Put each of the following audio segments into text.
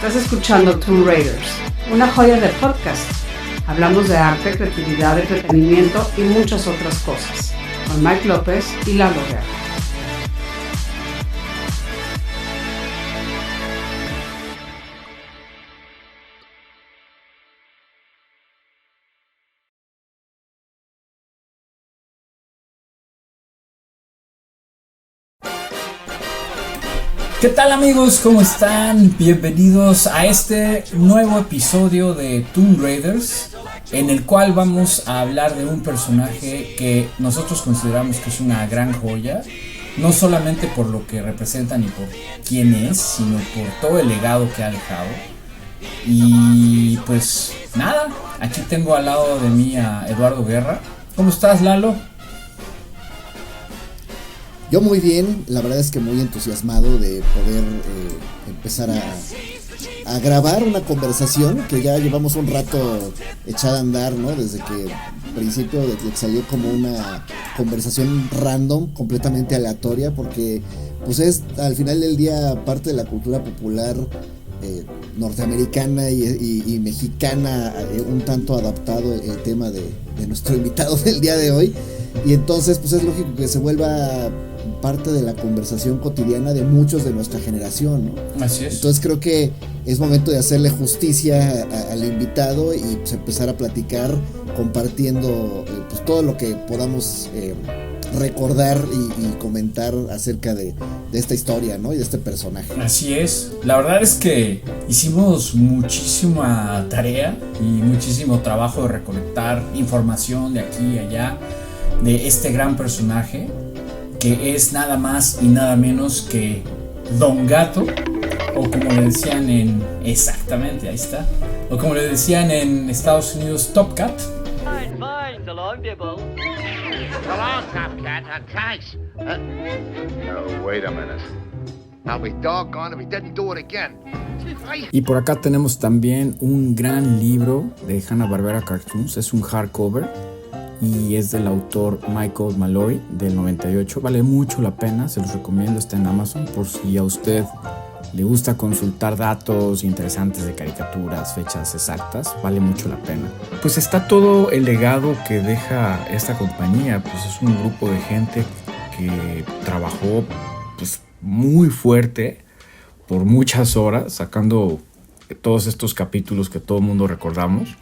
Estás escuchando Tomb Raiders, una joya de podcast. Hablamos de arte, creatividad, entretenimiento y muchas otras cosas. Con Mike López y Lalo Guerra. ¿Qué tal amigos? ¿Cómo están? Bienvenidos a este nuevo episodio de Tomb Raiders, en el cual vamos a hablar de un personaje que nosotros consideramos que es una gran joya, no solamente por lo que representa ni por quién es, sino por todo el legado que ha dejado. Y pues nada, aquí tengo al lado de mí a Eduardo Guerra. ¿Cómo estás, Lalo? Yo muy bien, la verdad es que muy entusiasmado de poder empezar a grabar una conversación que ya llevamos un rato echada a andar, ¿no? Desde que al principio de que salió como una conversación random, completamente aleatoria, porque pues es al final del día parte de la cultura popular norteamericana y mexicana, un tanto adaptado el tema de nuestro invitado del día de hoy, y entonces pues es lógico que se vuelva parte de la conversación cotidiana de muchos de nuestra generación, ¿no? Así es. Entonces creo que es momento de hacerle justicia al invitado y pues empezar a platicar compartiendo pues todo lo que podamos recordar y comentar acerca de esta historia, ¿no? Y de este personaje. Así es, la verdad es que hicimos muchísima tarea y muchísimo trabajo de recolectar información de aquí y allá de este gran personaje, que es nada más y nada menos que Don Gato, o como le decían exactamente, ahí está, o como le decían en Estados Unidos, Top Cat. Fine, so long, people. So long, Top Cat. Thanks. No, wait a minute. I'll be doggone if he didn't do it again. Y por acá tenemos también un gran libro de Hanna-Barbera Cartoons, es un hardcover y es del autor Michael Malloy del 98. Vale mucho la pena, se los recomiendo, está en Amazon por si a usted le gusta consultar datos interesantes de caricaturas, fechas exactas, vale mucho la pena. Pues está todo el legado que deja esta compañía, pues es un grupo de gente que trabajó pues muy fuerte por muchas horas sacando todos estos capítulos que todo el mundo recordamos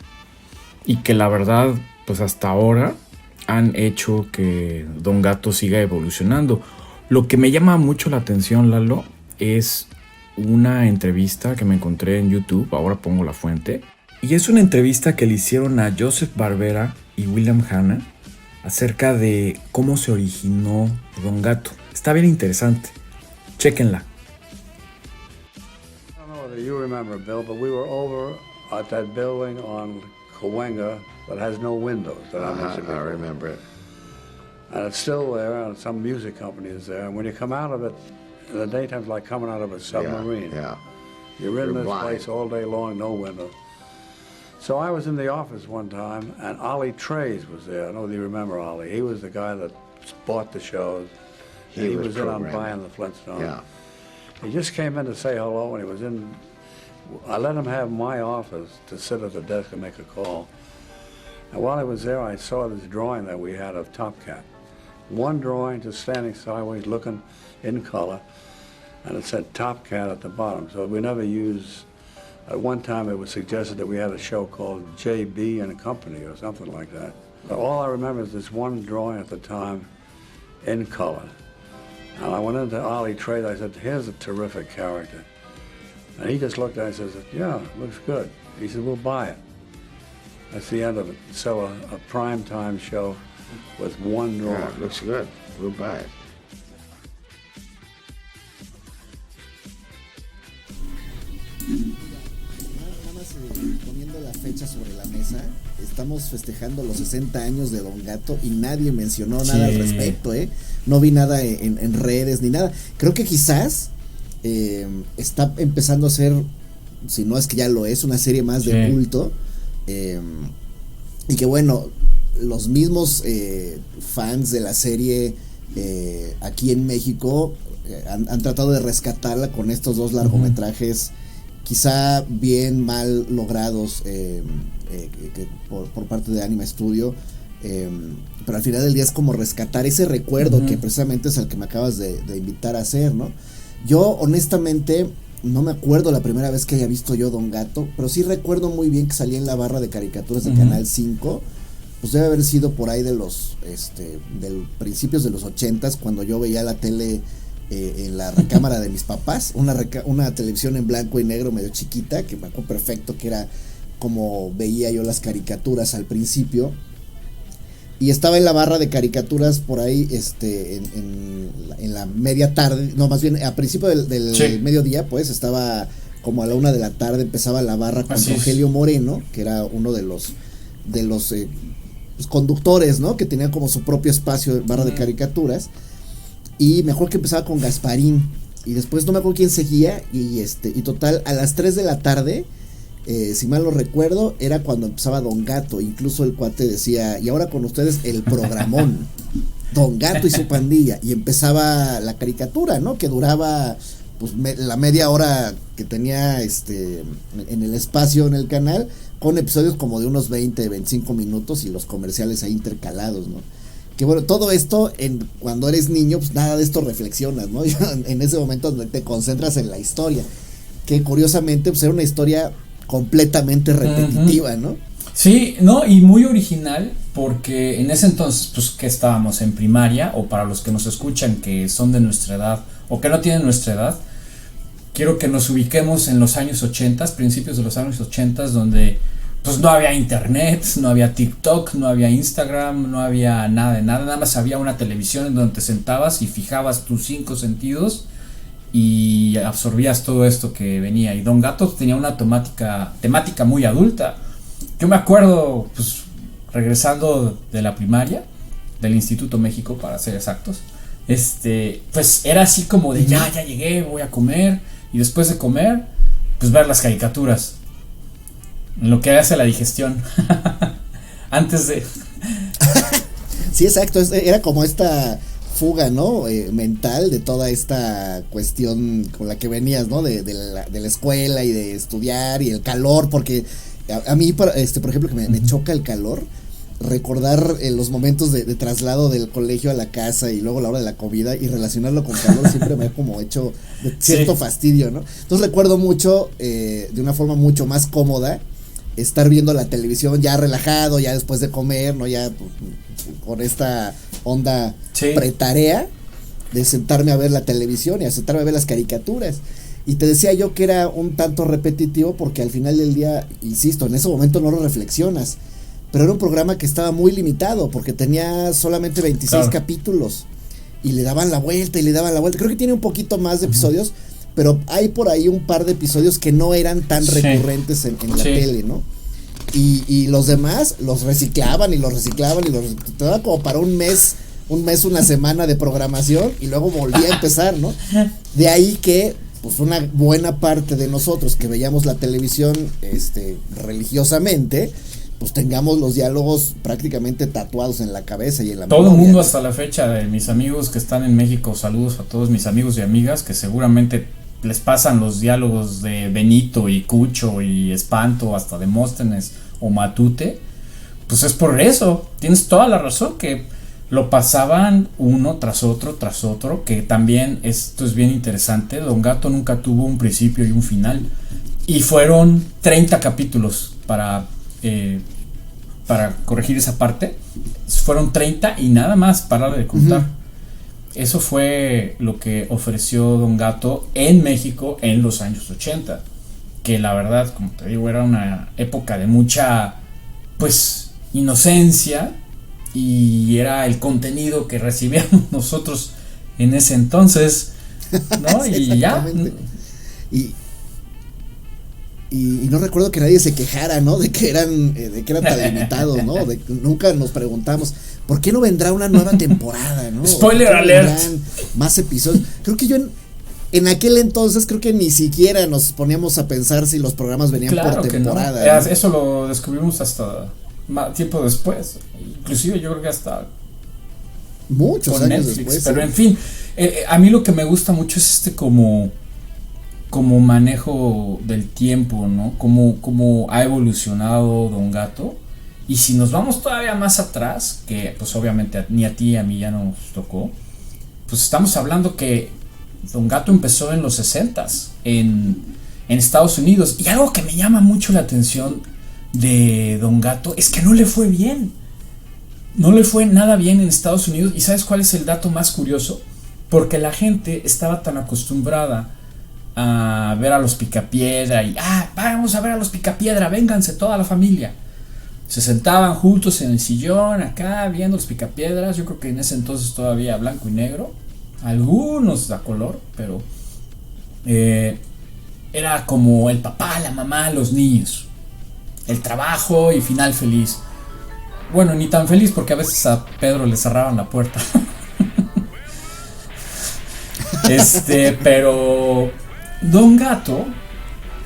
y que la verdad pues hasta ahora han hecho que Don Gato siga evolucionando. Lo que me llama mucho la atención, Lalo, es una entrevista que me encontré en YouTube, ahora pongo la fuente, y es una entrevista que le hicieron a Joseph Barbera y William Hanna acerca de cómo se originó Don Gato. Está bien interesante, chéquenla. I don't know whether you remember, Bill, but we were over at that building on Cahuenga that has no windows. I remember it. And it's still there, and some music company is there. And when you come out of it, in the daytime, it's like coming out of a submarine. Yeah. You're in You're this blind. place all day long, no windows. So I was in the office one time, and Ollie Trays was there. I don't know if you remember Ollie. He was the guy that bought the shows. He was in on programming. buying the Flintstones. Yeah. He just came in to say hello, and he was in. I let him have my office to sit at the desk and make a call. And while I was there, I saw this drawing that we had of Top Cat. One drawing, just standing sideways, looking in color, and it said Top Cat at the bottom. So we never used. At one time, it was suggested that we had a show called J.B. and Company or something like that. But all I remember is this one drawing at the time in color. And I went into Ollie Trade. I said, "Here's a terrific character." And he just looked at it and says, "Yeah, looks good." He said, "We'll buy it." That's the end of it. So a primetime show with one drawing. Yeah, it looks good. We'll buy it. Nada más poniendo la fecha sobre la mesa, estamos festejando los 60 años de Don Gato y nadie mencionó nada al respecto, no vi nada en redes ni nada. Creo que quizás está empezando a ser, si no es que ya lo es, una serie más de culto, y que bueno, los mismos fans de la serie aquí en México han tratado de rescatarla con estos dos largometrajes quizá bien mal logrados por parte de Anima Studio, pero al final del día es como rescatar ese recuerdo que precisamente es el que me acabas de invitar a hacer, ¿no? Yo honestamente no me acuerdo la primera vez que haya visto yo Don Gato, pero sí recuerdo muy bien que salía en la barra de caricaturas de Canal 5, pues debe haber sido por ahí de los del principios de los 80s, cuando yo veía la tele en la recámara de mis papás, una televisión en blanco y negro medio chiquita, que me acuerdo perfecto que era como veía yo las caricaturas al principio, y estaba en la barra de caricaturas por ahí en la media tarde, no, más bien a principio del mediodía, pues estaba como a la 1 de la tarde, empezaba la barra con Rogelio Moreno, que era uno de los conductores, ¿no? Que tenía como su propio espacio, barra de caricaturas, y mejor que empezaba con Gasparín, y después no me acuerdo quién seguía, y total, a las 3 de la tarde, si mal no recuerdo, era cuando empezaba Don Gato. Incluso el cuate decía, y ahora con ustedes el programón, Don Gato y su pandilla, y empezaba la caricatura, ¿no? Que duraba pues la media hora que tenía en el espacio en el canal, con episodios como de unos 20-25 minutos y los comerciales ahí intercalados, ¿no? Que bueno, todo esto cuando eres niño, pues nada de esto reflexionas, ¿no? En ese momento donde te concentras en la historia, que curiosamente pues era una historia completamente repetitiva, ¿no? Sí, no, y muy original, porque en ese entonces, pues que estábamos en primaria, o para los que nos escuchan que son de nuestra edad, o que no tienen nuestra edad, quiero que nos ubiquemos en los años 80, principios de los años 80, donde pues no había internet, no había TikTok, no había Instagram, no había nada más había una televisión en donde te sentabas y fijabas tus 5 sentidos y absorbías todo esto que venía. Y Don Gato tenía una temática muy adulta. Yo me acuerdo, pues, regresando de la primaria, del Instituto México, para ser exactos, pues era así como de ya llegué, voy a comer, y después de comer, pues ver las caricaturas, en lo que hace la digestión, antes de... Sí, exacto, era como esta fuga, ¿no? Mental de toda esta cuestión con la que venías, ¿no? De la escuela y de estudiar y el calor, porque a mí, por ejemplo, que me choca el calor, recordar los momentos de traslado del colegio a la casa y luego la hora de la comida y relacionarlo con calor siempre me ha como hecho de cierto fastidio, ¿no? Entonces recuerdo mucho, de una forma mucho más cómoda, estar viendo la televisión ya relajado, ya después de comer, ¿no? Ya pues, con esta onda pretarea de sentarme a ver la televisión y a sentarme a ver las caricaturas. Y te decía yo que era un tanto repetitivo porque al final del día, insisto, en ese momento no lo reflexionas, pero era un programa que estaba muy limitado porque tenía solamente 26 capítulos y le daban la vuelta y le daban la vuelta. Creo que tiene un poquito más de episodios, pero hay por ahí un par de episodios que no eran tan recurrentes en la tele, ¿no? Y los demás los reciclaban y te daba como para un mes, una semana de programación y luego volvía a empezar, ¿no? De ahí que pues una buena parte de nosotros que veíamos la televisión religiosamente, pues tengamos los diálogos prácticamente tatuados en la cabeza y en la todo memoria. El mundo hasta la fecha, de mis amigos que están en México, saludos a todos mis amigos y amigas que seguramente les pasan los diálogos de Benito y Cucho y Espanto, hasta Demóstenes o Matute, pues es por eso, tienes toda la razón, que lo pasaban uno tras otro, que también esto es bien interesante. Don Gato nunca tuvo un principio y un final, y fueron 30 capítulos para corregir esa parte, fueron 30 y nada más, para de contar. Eso fue lo que ofreció Don Gato en México en los años 80, que la verdad, como te digo, era una época de mucha, pues, inocencia, y era el contenido que recibíamos nosotros en ese entonces, ¿no? Sí, y ya. Y no recuerdo que nadie se quejara, ¿no? De que eran tan limitados, ¿no? Nunca nos preguntamos, ¿por qué no vendrá una nueva temporada, no? Spoiler alert. Más episodios. Creo que yo en aquel entonces creo que ni siquiera nos poníamos a pensar si los programas venían por temporada. Que no. ¿No? Eso lo descubrimos hasta tiempo después. Inclusive yo creo que hasta muchos años Netflix, después. Pero en fin, a mí lo que me gusta mucho es como como manejo del tiempo, ¿no? Cómo ha evolucionado Don Gato. Y si nos vamos todavía más atrás, que pues obviamente ni a ti ni a mí ya nos tocó, pues estamos hablando que Don Gato empezó en los 60s en Estados Unidos. Y algo que me llama mucho la atención de Don Gato es que no le fue bien. No le fue nada bien en Estados Unidos. ¿Y sabes cuál es el dato más curioso? Porque la gente estaba tan acostumbrada a ver a los Picapiedra y vamos a ver a los Picapiedra, vénganse toda la familia. Se sentaban juntos en el sillón acá viendo los Picapiedras. Yo creo que en ese entonces todavía blanco y negro, algunos a color, pero era como el papá, la mamá, los niños, el trabajo y final feliz. Bueno, ni tan feliz porque a veces a Pedro le cerraban la puerta. Pero Don Gato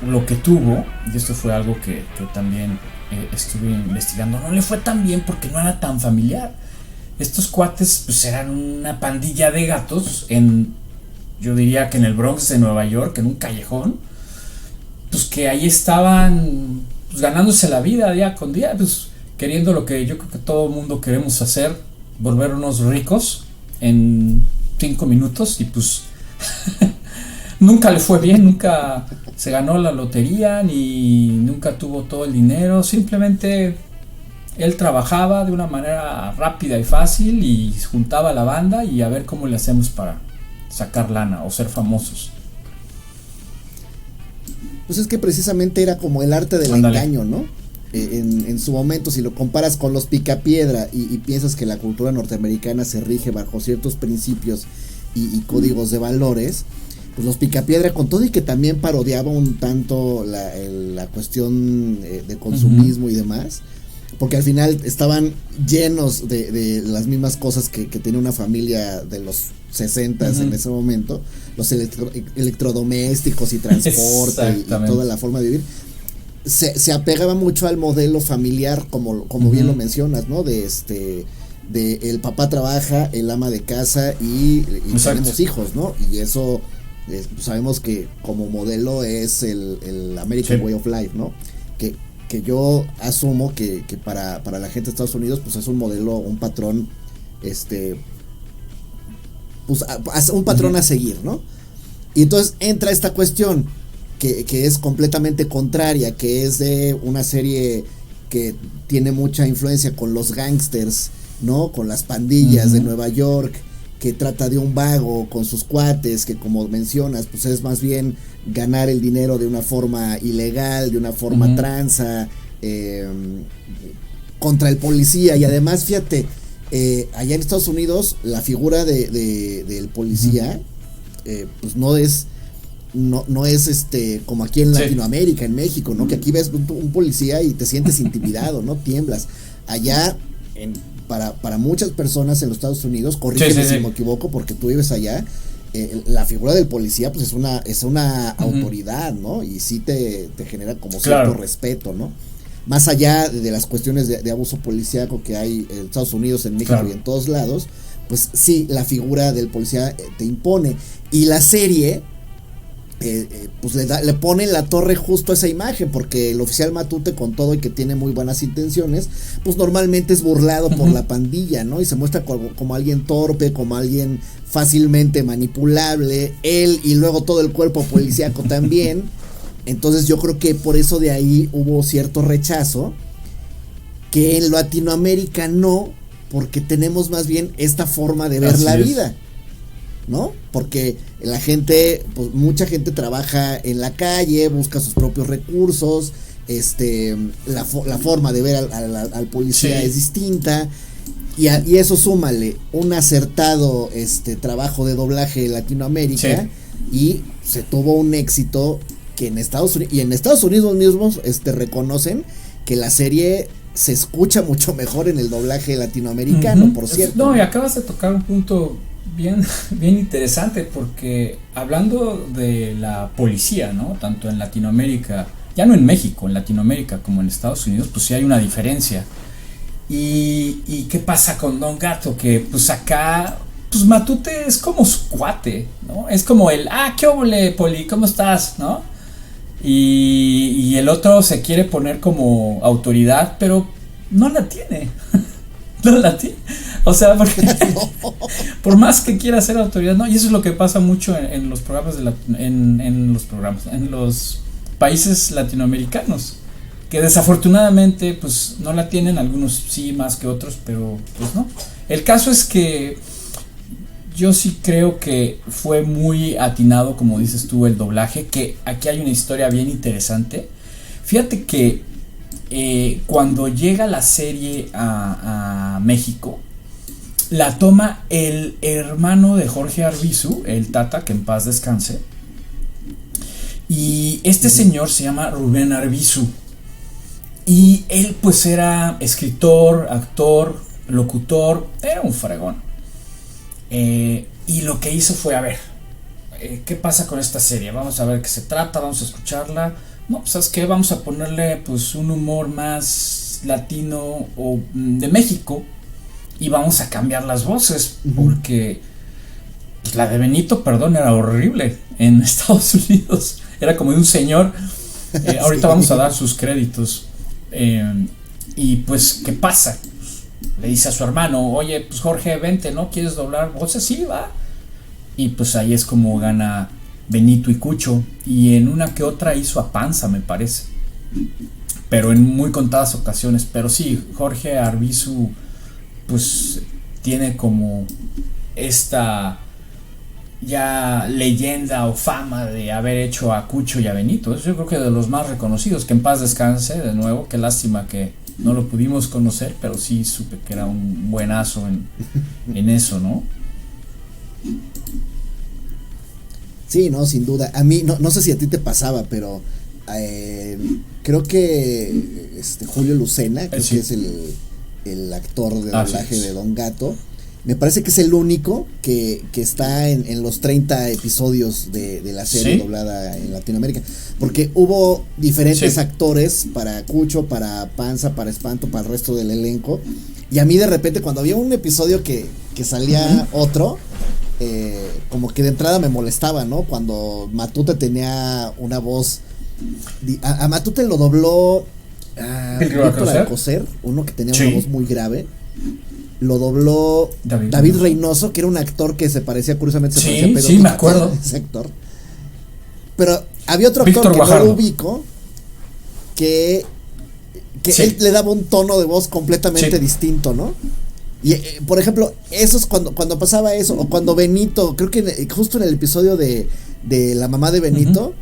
lo que tuvo, y esto fue algo que también estuve investigando, no le fue tan bien porque no era tan familiar. Estos cuates pues eran una pandilla de gatos yo diría que en el Bronx de Nueva York, en un callejón, pues que ahí estaban pues ganándose la vida día con día, pues queriendo lo que yo creo que todo el mundo queremos hacer, volvernos ricos en 5 minutos. Y pues nunca le fue bien, nunca se ganó la lotería, ni nunca tuvo todo el dinero. Simplemente él trabajaba de una manera rápida y fácil y juntaba la banda y a ver cómo le hacemos para sacar lana o ser famosos. Pues es que precisamente era como el arte del engaño, ¿no? En su momento, si lo comparas con los Picapiedra y piensas que la cultura norteamericana se rige bajo ciertos principios y códigos de valores, pues los Picapiedra, con todo y que también parodiaba un tanto la cuestión de consumismo y demás, porque al final estaban llenos de las mismas cosas que tenía una familia de los 60s en ese momento, los electrodomésticos y transporte y toda la forma de vivir. Se apegaba mucho al modelo familiar, como bien lo mencionas, ¿no? De el papá trabaja, el ama de casa y tenemos hijos, ¿no? Y eso sabemos que como modelo es el American Way of Life, ¿no? Que yo asumo que para la gente de Estados Unidos pues es un modelo, un patrón, pues un patrón a seguir, ¿no? Y entonces entra esta cuestión que es completamente contraria, que es de una serie que tiene mucha influencia con los gangsters, ¿no? Con las pandillas de Nueva York, que trata de un vago con sus cuates, que como mencionas, pues es más bien ganar el dinero de una forma ilegal, de una forma tranza, contra el policía. Y además, fíjate, allá en Estados Unidos, la figura del policía, pues no es como aquí en Latinoamérica, en México, ¿no? Que aquí ves un policía y te sientes intimidado, ¿no? Tiemblas. Allá, para muchas personas en los Estados Unidos, corrígeme si me equivoco, porque tú vives allá, la figura del policía pues es una autoridad, ¿no? Y sí te genera como cierto respeto, ¿no? Más allá de las cuestiones de abuso policíaco que hay en Estados Unidos, en México y en todos lados, pues sí, la figura del policía te impone. Y la serie pues le pone en la torre justo esa imagen, porque el oficial Matute, con todo y que tiene muy buenas intenciones, pues normalmente es burlado por la pandilla, ¿no? Y se muestra como alguien torpe, como alguien fácilmente manipulable, él y luego todo el cuerpo policíaco también. Entonces yo creo que por eso de ahí hubo cierto rechazo, que en Latinoamérica no, porque tenemos más bien esta forma de ver la vida, ¿no? Porque la gente, pues mucha gente trabaja en la calle, busca sus propios recursos, la forma de ver al policía es distinta, y eso súmale un acertado trabajo de doblaje en Latinoamérica, y se tuvo un éxito que en Estados Unidos mismos reconocen que la serie se escucha mucho mejor en el doblaje latinoamericano, por cierto. No, y acabas de tocar un punto bien interesante, porque hablando de la policía, ¿no? Tanto en Latinoamérica, ya no en México, en Latinoamérica como en Estados Unidos, pues sí hay una diferencia. ¿Y qué pasa con Don Gato? Que pues acá pues Matute es como su cuate, ¿no? Es como el, ¿qué óvole, Poli? ¿Cómo estás? ¿No? Y el otro se quiere poner como autoridad, pero no la tiene. No la tiene. O sea, porque por más que quiera ser autoridad, no. Y eso es lo que pasa mucho en los programas en los países latinoamericanos, que desafortunadamente pues no la tienen, algunos sí más que otros, pero pues no. El caso es que yo sí creo que fue muy atinado, como dices tú, el doblaje, que aquí hay una historia bien interesante. Fíjate que cuando llega la serie a México, la toma el hermano de Jorge Arbizu, el Tata, que en paz descanse. Y este señor se llama Rubén Arbizu. Y él pues era escritor, actor, locutor, era un fregón. Y lo que hizo fue, a ver, ¿qué pasa con esta serie? Vamos a ver qué se trata, vamos a escucharla. No, pues ¿sabes qué? Vamos a ponerle pues un humor más latino o de México y vamos a cambiar las voces, porque pues, la de Benito, perdón, era horrible en Estados Unidos. Era como de un señor. Ahorita vamos a dar sus créditos. Y pues, ¿qué pasa? Le dice a su hermano, oye, pues Jorge, vente, ¿no? ¿Quieres doblar voces? Sí, va. Y pues ahí es como gana Benito y Cucho. Y en una que otra hizo a Panza, me parece. Pero en muy contadas ocasiones. Pero sí, Jorge Arbizu, pues tiene como esta ya leyenda o fama de haber hecho a Cucho y a Benito. Yo creo que de los más reconocidos, que en paz descanse de nuevo. Qué lástima que no lo pudimos conocer, pero sí supe que era un buenazo en eso, ¿no? Sí, no, sin duda. A mí, no sé si a ti te pasaba, pero creo que Julio Lucena, creo que es el actor de doblaje de Don Gato, me parece que es el único que está en los 30 episodios de la serie doblada en Latinoamérica, porque hubo diferentes actores para Cucho, para Panza, para Espanto, para el resto del elenco, y a mí de repente cuando había un episodio que salía otro, como que de entrada me molestaba, ¿no? Cuando Matute tenía una voz, a Matute lo dobló Víctor Alcocer, uno que tenía una voz muy grave. Lo dobló David Reynoso, que era un actor que se parecía, curiosamente se parecía a Pedro. Sí, me acuerdo. Ese actor. Pero había otro Víctor actor que Guajardo. no lo ubico, que él le daba un tono de voz completamente distinto, ¿no? Y por ejemplo, eso es cuando pasaba eso, o cuando Benito, creo que justo en el episodio de la mamá de Benito,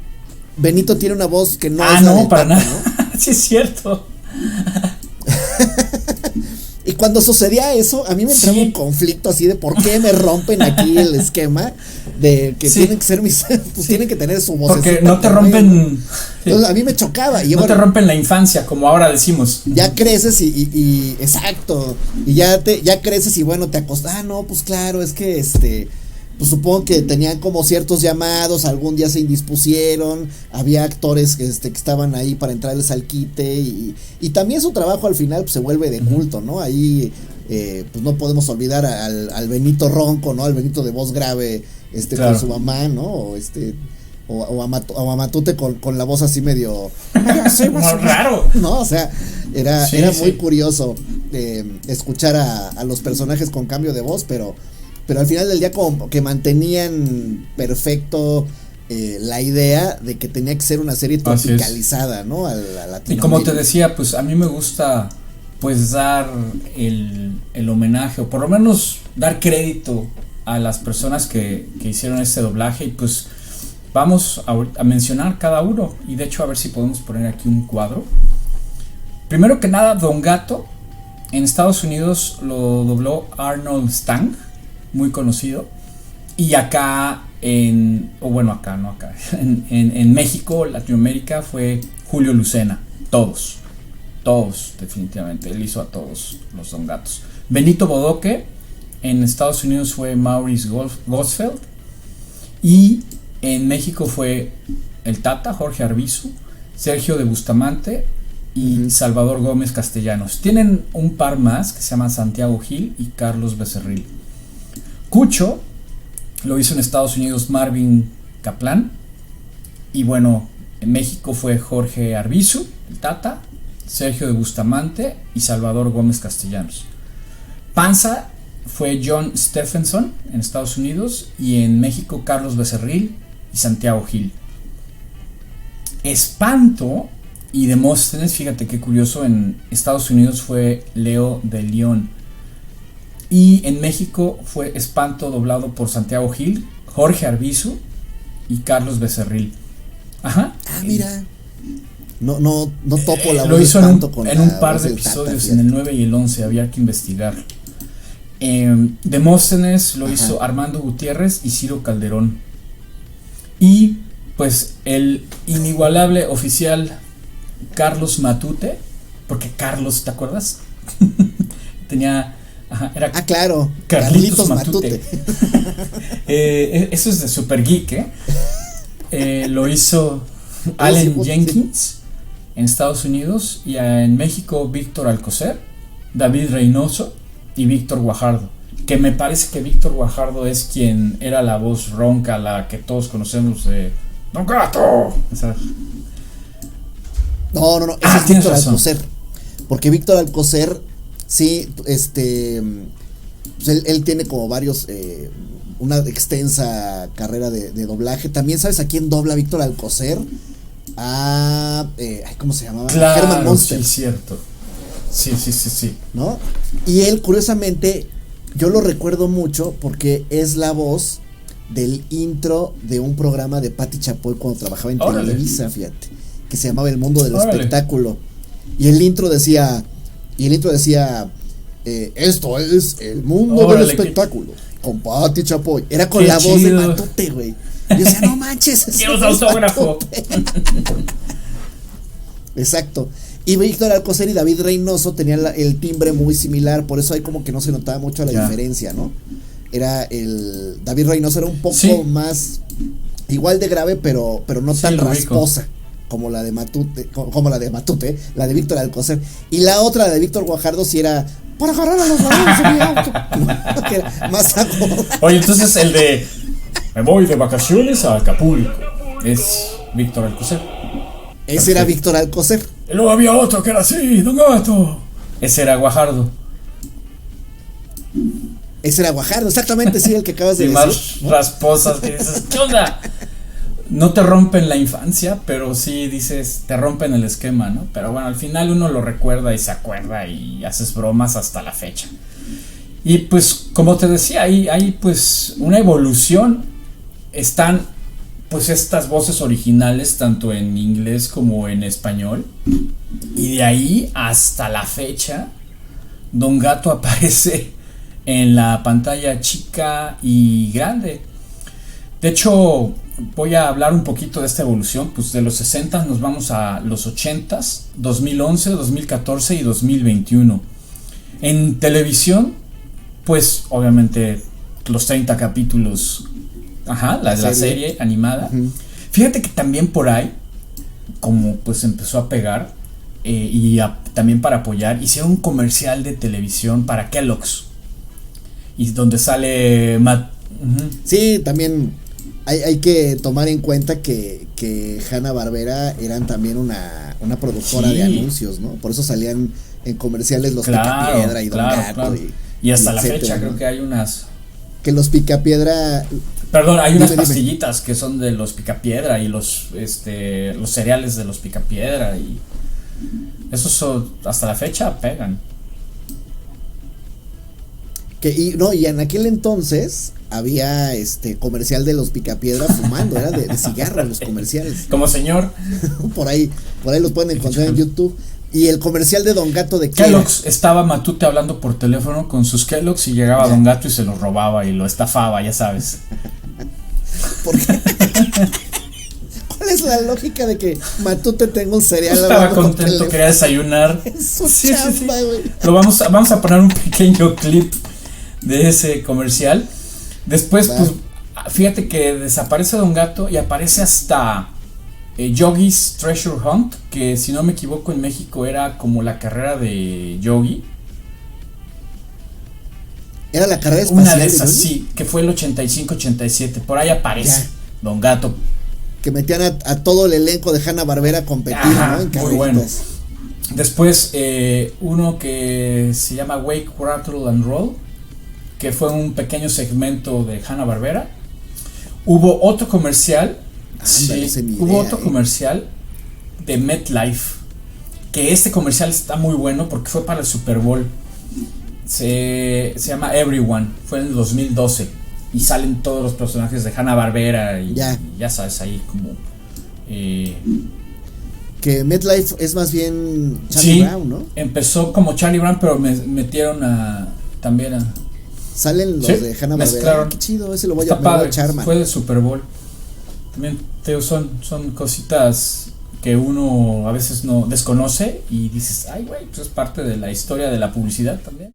Benito tiene una voz que no es la no, del para Tata, nada. ¿no? Sí, es cierto. Y cuando sucedía eso, a mí me entraba un conflicto así de por qué me rompen aquí el esquema de que tienen que ser mis, pues tienen que tener su voz. Porque no te rompen. Entonces a mí me chocaba. Y no te rompen la infancia, como ahora decimos. Ya creces y exacto. Y ya creces y bueno, te acostas. No, pues claro, es que pues supongo que tenían como ciertos llamados, algún día se indispusieron, había actores que estaban ahí para entrarles al quite y también su trabajo al final pues, se vuelve de culto, ¿no? Ahí pues no podemos olvidar al Benito ronco, ¿no? Al Benito de voz grave, claro, con su mamá, ¿no? O a Matute con la voz así medio raro, ¿no? O sea, era muy curioso escuchar a los personajes con cambio de voz, pero al final del día como que mantenían perfecto la idea de que tenía que ser una serie tropicalizada, ¿no? A Latinoamérica. Y como te decía, pues a mí me gusta pues dar el homenaje, o por lo menos dar crédito a las personas que hicieron este doblaje, y pues vamos a mencionar cada uno, y de hecho a ver si podemos poner aquí un cuadro. Primero que nada, Don Gato en Estados Unidos lo dobló Arnold Stang, muy conocido, y acá en México, Latinoamérica, fue Julio Lucena. Todos definitivamente, él hizo a todos los Don Gatos. Benito Bodoque en Estados Unidos fue Maurice Gosfeld, y en México fue el Tata, Jorge Arbizu, Sergio de Bustamante y Salvador Gómez Castellanos. Tienen un par más que se llaman Santiago Gil y Carlos Becerril. Cucho lo hizo en Estados Unidos Marvin Kaplan. Y bueno, en México fue Jorge Arbizu, el Tata, Sergio de Bustamante y Salvador Gómez Castellanos. Panza fue John Stephenson en Estados Unidos, y en México Carlos Becerril y Santiago Gil. Espanto y Demóstenes, fíjate qué curioso, en Estados Unidos fue Leo de León, y en México fue Espanto doblado por Santiago Gil, Jorge Arbizu y Carlos Becerril. Ajá. Ah, mira. No topo la voz lo de hizo Espanto con en la un par voz de del Tata, episodios, fíjate. en el 9 y el 11, había que investigar. Demóstenes lo hizo Armando Gutiérrez y Ciro Calderón. Y pues el inigualable oficial Carlos Matute, porque Carlos, ¿te acuerdas? Tenía, era claro, Carlitos Matute. Eso es de Super Geek, lo hizo Allen Jenkins en Estados Unidos, y en México Víctor Alcocer, David Reynoso y Víctor Guajardo, que me parece que Víctor Guajardo es quien era la voz ronca, la que todos conocemos de Don Gato. O sea, No, ese es tienes Víctor razón. Alcocer. Porque Víctor Alcocer, sí, pues él tiene como varios, una extensa carrera de doblaje. También, ¿sabes a quién dobla Víctor Alcocer? ¿Cómo se llamaba? claro, Herman Monster. sí, cierto. Sí. ¿No? Y él, curiosamente, yo lo recuerdo mucho porque es la voz del intro de un programa de Patti Chapoy cuando trabajaba en Órale. Televisa, fíjate, que se llamaba El Mundo del Órale. Espectáculo. Y el intro decía, esto es El Mundo Órale, del Espectáculo, con Patti Chapoy. Era con Qué la voz de chido. Matute, güey. Yo decía, no manches. Quiero ese su es autógrafo. Matute. Exacto. Y Víctor Alcocer y David Reynoso tenían el timbre muy similar, por eso ahí como que no se notaba mucho la diferencia, ¿no? David Reynoso era un poco más, igual de grave, pero no Sí, tan lo ubico. rasposa como la de Matute, la de Víctor Alcocer. Y la otra, la de Víctor Guajardo, sí era para agarrar a los ladrones en mi auto. Que era más agudo. Oye, entonces el de me voy de vacaciones a Acapulco es Víctor Alcocer. Ese era Víctor Alcocer. Y luego había otro que era así, Don Gato. Ese era Guajardo. Ese era Guajardo, exactamente, sí, el que acabas de Y decir. más ¿no? rasposas que dices, ¿qué onda? No te rompen la infancia, pero sí dices, te rompen el esquema, ¿no? Pero bueno, al final uno lo recuerda y se acuerda y haces bromas hasta la fecha. Y pues, como te decía, hay pues una evolución. Están pues estas voces originales, tanto en inglés como en español. Y de ahí hasta la fecha, Don Gato aparece en la pantalla chica y grande. De hecho, voy a hablar un poquito de esta evolución. Pues de los 60 nos vamos a los 80, 2011, 2014 y 2021. En televisión, pues obviamente los 30 capítulos, la de la serie animada. Uh-huh. Fíjate que también por ahí, como pues empezó a pegar, también para apoyar, hicieron un comercial de televisión para Kellogg's, y donde sale Matt. Uh-huh. Sí, también hay que tomar en cuenta que Hanna-Barbera eran también una productora de anuncios, ¿no? Por eso salían en comerciales los Picapiedra y Don Gato. Claro. Y hasta la etcétera, fecha, ¿no? creo que hay unas. Que los Picapiedra. Perdón, hay unas Dime. pastillitas que son de los Picapiedra y los cereales de los Picapiedra, y esos hasta la fecha pegan. Y en aquel entonces había comercial de los Picapiedra fumando, era de cigarro los comerciales. Como señor por ahí los pueden encontrar en YouTube. Y el comercial de Don Gato de Kellogg's, estaba Matute hablando por teléfono con sus Kellogg's y llegaba Don Gato y se los robaba y lo estafaba, ya sabes. ¿Por qué? ¿Cuál es la lógica de que Matute tenga un cereal? Estaba hablando por contento, teléfono? quería desayunar. Es su Sí. chamba, güey. Lo vamos a poner un pequeño clip de ese comercial. Después, pues, fíjate que desaparece Don Gato y aparece hasta Yogi's Treasure Hunt, que si no me equivoco en México era como la carrera de Yogi. Era la carrera espacial. Una de esas, sí, que fue el 85-87. Por ahí aparece Don Gato. Que metían a todo el elenco de Hanna-Barbera a competir, ¿no? En muy bueno. carreritas. Después, uno que se llama Wake, Rattle and Roll, que fue un pequeño segmento de Hanna-Barbera. Hubo otro comercial. Comercial de MetLife. Que este comercial está muy bueno porque fue para el Super Bowl. Se llama Everyone. Fue en el 2012. Y salen todos los personajes de Hanna-Barbera. Y ya sabes, ahí como. Que MetLife es más bien Charlie Brown, ¿no? Empezó como Charlie Brown, pero metieron también a. Salen los de Hanna-Barbera. Qué chido, ese lo voy a echar, man. Fue del Super Bowl. También son cositas que uno a veces no desconoce y dices, ay güey, pues es parte de la historia de la publicidad también.